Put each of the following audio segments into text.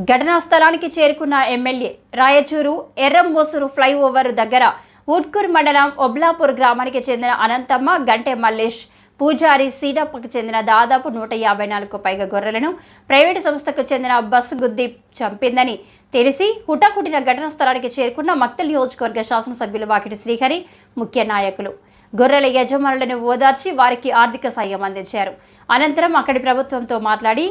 ఘటనా స్థలానికి చేరుకున్న ఎమ్మెల్యే రాయచూరు ఎర్రంమోసూరు ఫ్లైఓవర్ దగ్గర ఉట్కూర్ మండలం ఒబ్లాపూర్ గ్రామానికి చెందిన అనంతమ్మ గంటే మల్లేష్ పూజారి సీడప్పకు చెందిన దాదాపు 154కు పైగా గొర్రెలను ప్రైవేటు సంస్థకు చెందిన బస్సు గుద్ది చంపిందని తెలిసి హుటాహుటిన ఘటనా స్థలానికి చేరుకున్న మక్తల్ నియోజకవర్గ శాసనసభ్యులు వాకిటి శ్రీహరి ముఖ్య నాయకులు గొర్రెల యజమానులను ఓదార్చి వారికి ఆర్థిక సాయం అందించారు. అనంతరం అక్కడి ప్రభుత్వంతో మాట్లాడి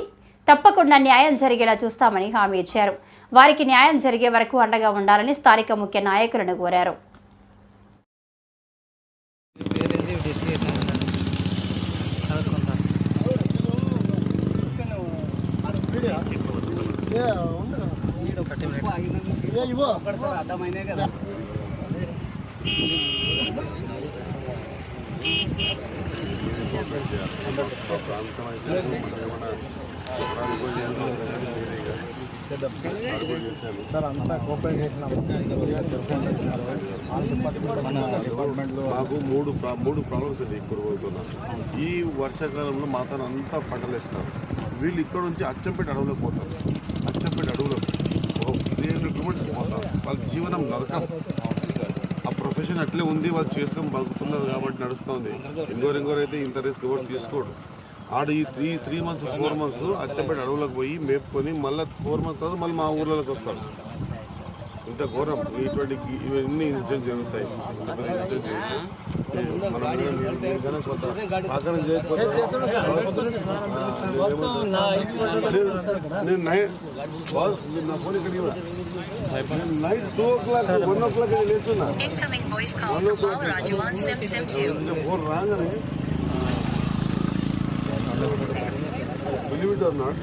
తప్పకుండా న్యాయం జరిగేలా చూస్తామని హామీ ఇచ్చారు. వారికి న్యాయం జరిగే వరకు అండగా ఉండాలని స్థానిక ముఖ్య నాయకులను కోరారు. మాకు మూడు ప్రాబ్లమ్స్ అండి కురువవుతున్నా. ఈ వర్షాకాలంలో మాతను అంతా పంటలేస్తారు. వీళ్ళు ఇక్కడ నుంచి అచ్చంపేట అడవులకు పోతారు. అచ్చంపేట అడవులకు 300 కిలోమీటర్స్ పోతారు. వాళ్ళ జీవనం నరకం. ఆ ప్రొఫెషన్ అట్లే ఉంది. వాళ్ళు చేసుకొని బతుకుతున్నారు కాబట్టి నడుస్తుంది. ఇంకోరైతే ఇంత రిస్క్ ఎవరు తీసుకోడు. ఆడ ఈ 3 months 4 months అచ్చంపేట అడవులకు పోయి మేపుకొని మళ్ళీ 4 months తర్వాత మళ్ళీ మా ఊర్లలోకి వస్తారు. ఇంత ఘోరం. ఇవన్నీ ఇన్సిడెంట్స్ జరుగుతాయి. సహకారం చేయకపోతే నేను నైట్ 2 o'clock 1 o'clock లేస్తున్నా. 4 రాగానే believe it or not,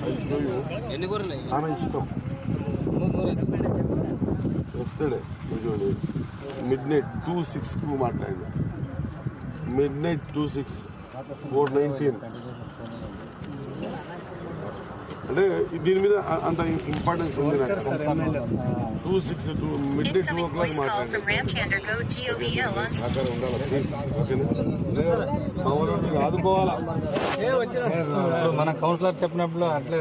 I'll show you. Ana ఇష్టం. Yesterday, midnight 2:06 మాట్లాడినా. midnight 2:06 4:19. అంటే దీని మీద అంత ఇంపార్టెన్స్ ఉంది నాకు. 2:06 midnight 2 o'clock మాట్లాడినా. మా ఊళ్ళో ఆదుకోవాలా. మన కౌన్సిలర్ చెప్పినప్పుడు అట్లే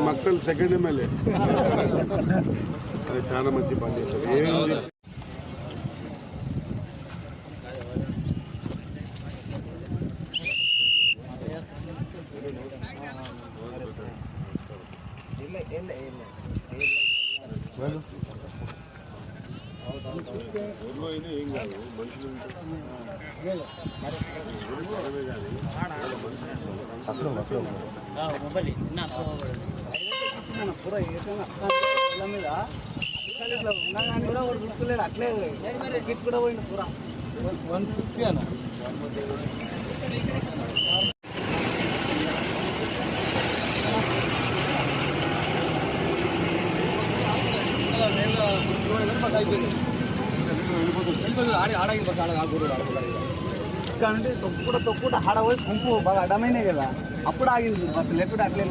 మక్తల్ సెకండ్ ఎమ్మెల్యే అది చాలా మంచి పని చేశారు. ఏంటి ఊళ్ళో అయినా ఏం కాదు. మనుషులు అట్లే కూడా పోయింది పూరా 150 అన్న. ఇక్కడ నుండి తొక్కుట ఆడ పోయి గుంపు బాగా అడ్డమైనాయి కదా, అప్పుడు ఆగింది బస్సు. లేకుంటే అట్లే